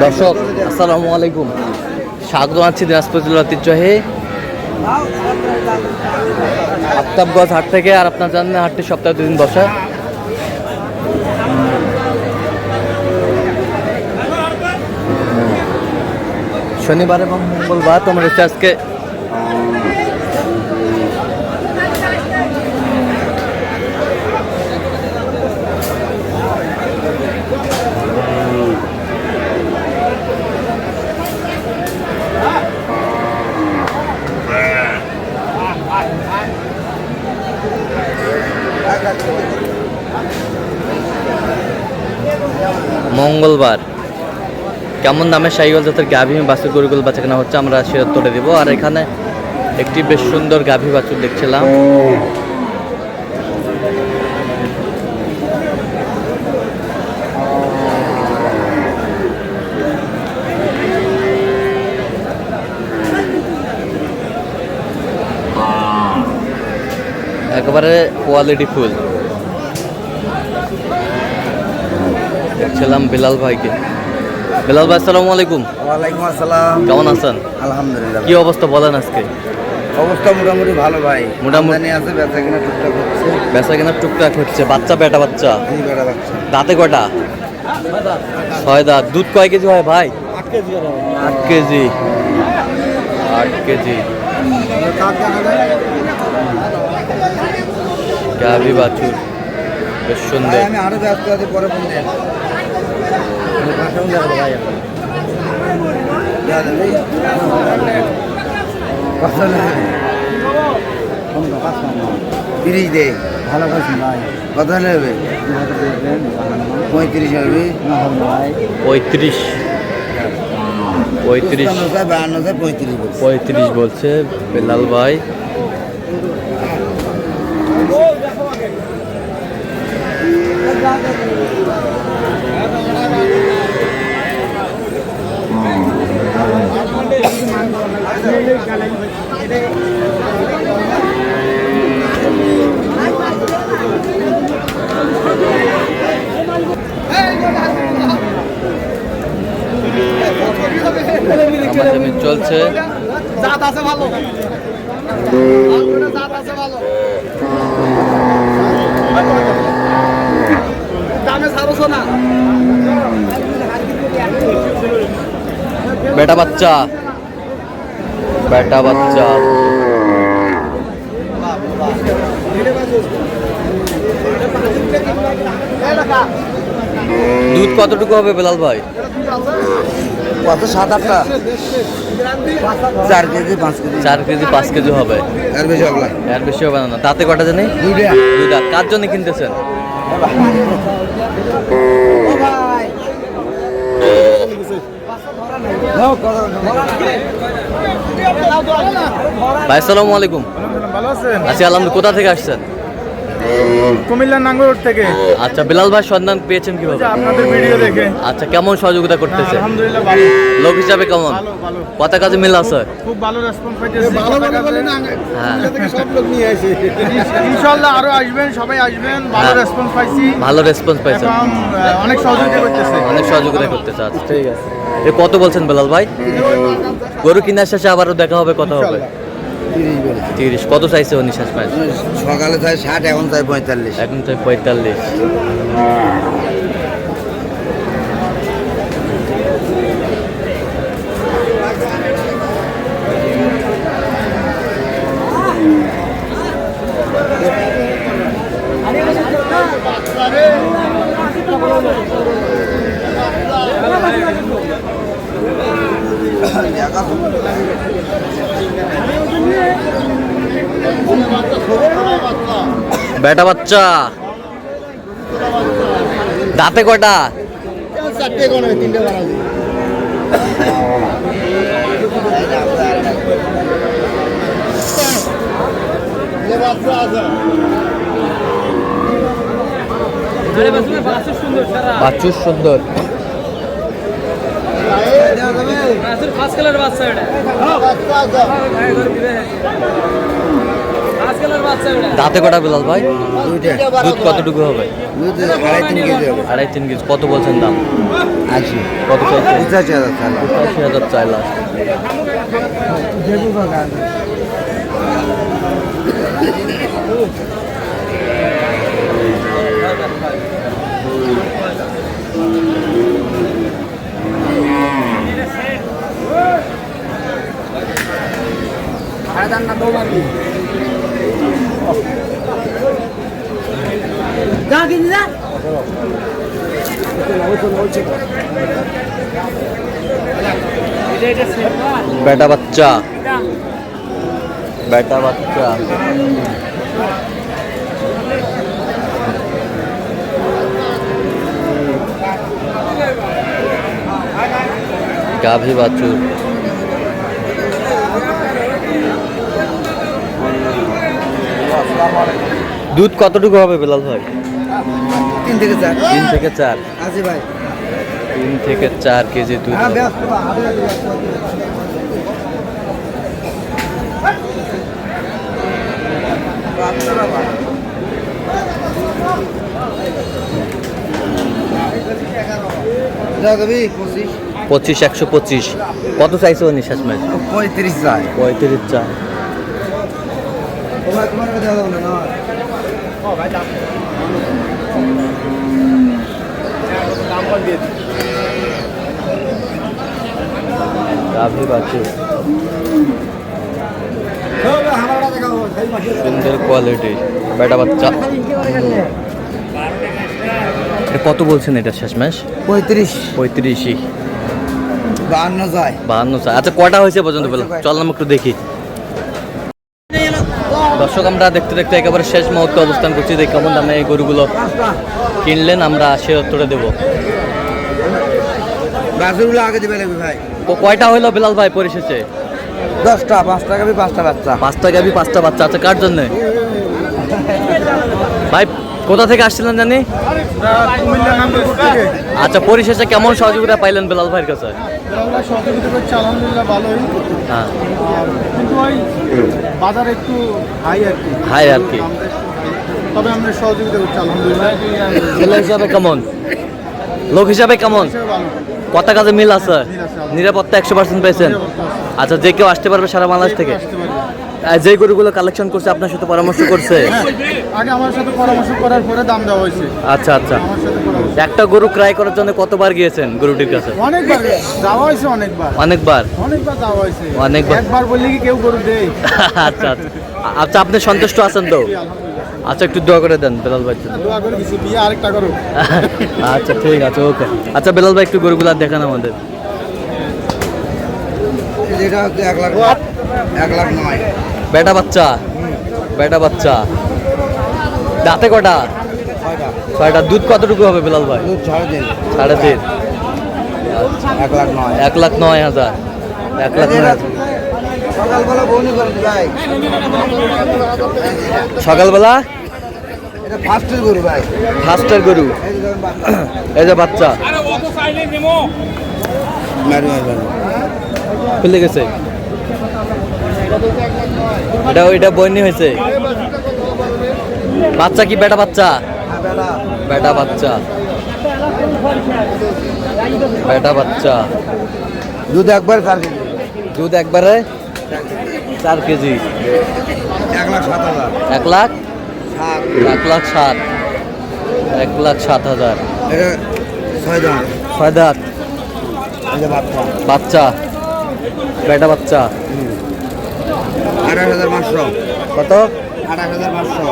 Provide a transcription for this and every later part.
দর্শক আসসালামু আলাইকুম, স্বাগত জানাচ্ছি দিনাজপুর জেলার ঐতিহ্যবাহী আফতাবগঞ্জ হাট থেকে। আর আপনার জানেন হাটটি সপ্তাহে 2 দিন বসে। শনিবার এবং মঙ্গলবার তোমার হচ্ছে আজকে মঙ্গলবার। কেমন দামে সাইকেল জাতের গাভী বাছুর গরুগুলো বাচ্চা কেনা হচ্ছে আমরা সেটা তুলে দিব। আর এখানে একটি বেশ সুন্দর গাভী বাছুর দেখছিলাম। একেবারে কোয়ালিটি ফুল দেখছিলাম বিলাল ভাইকে। বিলাল ভাই আসসালামু আলাইকুম। ওয়ালাইকুম আসসালাম। কেমন আছেন? আলহামদুলিল্লাহ। কি অবস্থা বলেন আজকে? অবস্থা মোটামুটি ভালো ভাই। মোটামুটি আছে, বেচা কিনা টুকটাক হচ্ছে। বেচা কিনা টুকটাক হচ্ছে। বাচ্চা বেটা বাচ্চা? এই বেটা বাচ্চা। দাঁতে কটা? 6 দাঁত। দুধ কয় কেজি হয় ভাই? 8 কেজি। 8 কেজি। 8 কেজি গাভী বাছুর বেশ সুন্দর। আমি আরো ব্যস্ত আছি, পরে ফোন দেন। ভাই তিরিশ দে ভালো কথা ভাই। কত নেবে? 35 হবে। 35 35 বলছে বেলাল ভাই। চলছে জাত আছে ভালো, জাত আছে ভালো। দামে ছাড়ছ না। বেটা বাচ্চা, বেটা বাচ্চা। দুধ কতটুকু হবে বেলাল ভাই? কত? 7-8টা। 4 কেজি 5 কেজি। 4 কেজি 5 কেজি হবে। এর বেশি হবে না। এর বেশি হবে না। তাতে কটা জানি? 2টা। কার জন্য কিনতেছেন? ভাই আসসালামু আলাইকুম। ভালো আছেন? আচ্ছা আলহামদুলিল্লাহ। কোথা থেকে আসছেন? কুমিল্লার নাঙ্গলকোট থেকে। আচ্ছা বিলাল ভাই সন্ধান পেয়েছেন কিভাবে? আপনাদের ভিডিও দেখে। আচ্ছা কেমন সহযোগিতা করতেছে? আলহামদুলিল্লাহ ভালো। লোক হিসাবে কেমন? ভালো ভালো। কথা কাজে মিল আছে? খুব ভালো রেসপন্স পাইতেছি। ভালো ভালো বলে না, হ্যাঁ থেকে সব লোক নিয়ে আসে। ইনশাআল্লাহ আরো আসবেন, সবাই আসবেন। ভালো হ্যাঁ। রেসপন্স পাইছি। ভালো রেসপন্স পাইছেন? এখন অনেক সহযোগিতা করতেছে। অনেক সহযোগিতা করতেছে। আচ্ছা ঠিক আছে। এ কত বলছেন বেলাল ভাই? গরু কিনার শেষে আবারও দেখা হবে, কথা হবে। 30 বলে। 30। কত চাইছে উনি শেষ মাস? সকালে চাই 60, এখন চাই 45। এখন তো 45। বেটা বাচ্চা। দাঁতে কটা? 4টে কোনে 3টে বানাবো। ये बात तो आजा। বাছুর সুন্দর। ফার্স্ট কালার বাচ্চা এটা। ফার্স্ট কালার বাচ্চা এটা। দাঁতে কটা বিলাল ভাই? দুইটা। দুধ কতটুকু হবে? দুধ 2.5-3 কেজি হবে। 2.5-3 কেজি। কত বলছেন দাম? 80 কত চাইছে? 85,000 চাল 85,000 চাই লাস্ট। বেটা বাচ্চা, বেটা বাচ্চা। গাভী বাছুর, দুধ কতটুকু হবে বেলাল ভাই? 3 থেকে 4 3 থেকে 4, আছে ভাই 3 থেকে 4 কেজি দুধ হ্যাঁ হবে। ব্যস্ত যাবি 25 25, 125। কত চাইছে উনি শেষমেশ? 35 চাই 35 চা। তোমার কাছে দেওয়া যাবে না গাভী বাছুর, সুন্দর কোয়ালিটি, বেটা বাচ্চা। এটা কত বলছেন এটা শেষমেশ? 35 35ই, 52 যায় 52 চা। আচ্ছা কটা হয়েছে পর্যন্ত বেলা? চল আমরা একটু দেখি। দর্শক আমরা দেখতে দেখতে একেবারে শেষ মুহূর্তে অবস্থান করছি। দেখি কেমন দামে এই গরুগুলো কিনলেন, আমরা সে উত্তরে দেবো। গাছগুলো আগে দিবে লাগবে ভাই তো কয়টা হইলো বেলাল ভাই পরিশেষে? 10টা 5 টাকা 5টা বাচ্চা 5টা গাভী 5টা বাচ্চা। আচ্ছা কার জন্য ভাই? কোথা থেকে আসছিলেন জানি? কুমিল্লা নামপুর থেকে আচ্ছা পরিশেষে কেমন সহযোগিতা পাইলেন বেলাল ভাইয়ের কাছে? আমরা সহযোগিতা করছি আলহামদুলিল্লাহ ভালোই, হ্যাঁ, আর কিন্তু ওই বাজার একটু হাই আর কি, হাই আর কি। তবে আমরা সহযোগিতা করছি আলহামদুলিল্লাহ। ছেলে হিসাবে কেমন, লোক হিসাবে কেমন, হিসেবে ভালো। কথা কাজে মিল আছে? মিল আছে। নিরাপত্তা 100% পেয়েছেন? আচ্ছা যে কেউ আসতে পারবে সারা বাংলাদেশ থেকে? আসতে পারবে। যে গরুগুলো কালেকশন করছে আপনার সাথে পরামর্শ করছে? আগে আমার সাথে পরামর্শ করার পরে দাম দেওয়া হয়েছে। আচ্ছা আচ্ছা। আমার সাথে পরামর্শ একটা গরু ক্রয় করার জন্য কতবার গিয়েছেন গরুটির কাছে? অনেকবার যাওয়া হয়েছে, অনেকবার অনেকবার। অনেকবার যাওয়া হয়েছে। অনেকবার। একবার বললে কি কেউ গরু দেয়? আচ্ছা আচ্ছা। আচ্ছা আপনি সন্তুষ্ট আছেন তো? আলহামদুলিল্লাহ। আচ্ছা একটু দোয়া করে দেন বেলাল ভাই জন্য। দোয়া করে দিছি, বিয়ে আরেকটা করো। আচ্ছা ঠিক আছে, ওকে। আচ্ছা বেলাল ভাই একটু গরুগুলো দেখান আমাদের। যেটা হচ্ছে 1 লাখ 9 বেটা বাচ্চা, বেটা বাচ্চা। দাঁতে কটা? 6টা 6টা। দুধ কতটুকু হবে বেলাল ভাই? দুধ 3.5 3.5। 1 লাখ 9 1,09,000। 1,09,000। সকালবেলা বউনি করে ভাই সকালবেলা এটা ফার্স্টের গরু ভাই ফার্স্টের গরু। এই যে ধরেন বাচ্চা এই যে বাচ্চা মারি মারি মারি খুলে গেছে। এটা বন্যি হয়েছে। বাচ্চা কি বেটা বাচ্চা? হ্যাঁ বেটা বেটা বাচ্চা, বেটা বাচ্চা। দুধ একবার 4 কেজি দুধ একবারে 4 কেজি। 1,07,000 1 লাখ 7 1,07,000। 1,07,000। এটা 6 দাম 6 দাঁত এই যে বাচ্চা বাচ্চা, বেটা বাচ্চা। 28,500 কত? 28,500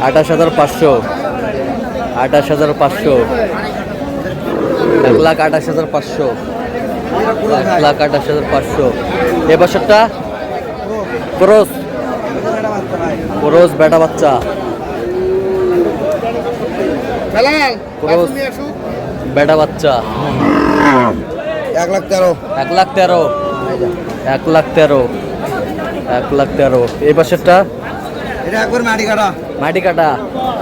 28,500। 28,500। 1,28,500। 1,28,500। এ বছরটা ক্রস, ক্রস বেটা বাচ্চা। ক্রস বেটা বাচ্চা। 1,13,000 1,13,000। 1,13,000। 1,13,000। এই বছরটা এটা একবার মাটি কাটা মাটি কাটা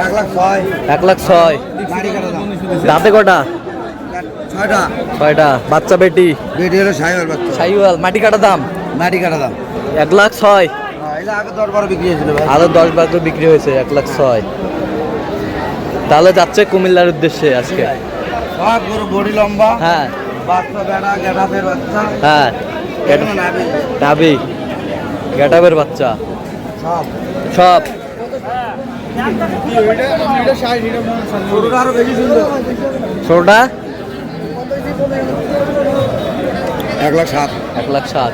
1,06,000 1,06,000। মাটি কাটা দাম দাঁতে কটা? 6টা 6টা। বাচ্চা বেটি? বেটি হলো সাইওয়াল বাচ্চা সাইওয়াল। মাটি কাটা দাম মাটি কাটা দাম 1,06,000। এটা আগে 10-12 বিক্রি হয়েছিল ভাই আরো 10-12 বিক্রি হয়েছে। 1,06,000। তাহলে যাচ্ছে কুমিল্লার উদ্দেশ্যে আজকে। সব গরু বডি লম্বা, হ্যাঁ বাচ্চা বেড়া, গেটাপের বাচ্চা, হ্যাঁ এখনো নাবি, নাভি গেটাবের বাচ্চা সব। সব গরুটা আরো বেশি সুন্দর। ছোটটা 1,07,000। 1,07,000।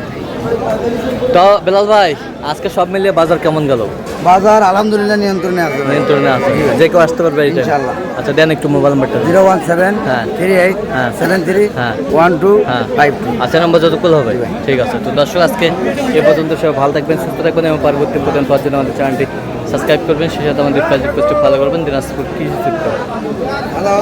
তো বেলাল ভাই আজকে সব মিলিয়ে বাজার কেমন গেল? বাজার আলহামদুলিল্লাহ নিয়ন্ত্রণে আছে ভাই। নিয়ন্ত্রণে আছে, যে কেউ আসতে পারবে এইটা? ইনশাআল্লাহ। আচ্ছা দেন একটু মোবাইল নাম্বারটা। 01738731252। আচ্ছা নম্বর যতক্ষণ হবে। ঠিক আছে, তো দর্শক আজকে এ পর্যন্ত সবাই ভালো থাকবেন, সুস্থ থাকবেন এবং পরবর্তী প্রদান পাওয়ার জন্য আমাদের চ্যানেলটি সাবস্ক্রাইব করবেন, সেই সাথে আমাদের ফেসবুক পেজটি ফলো করবেন। দিনাজপুর কৃষি চিত্র। হ্যালো।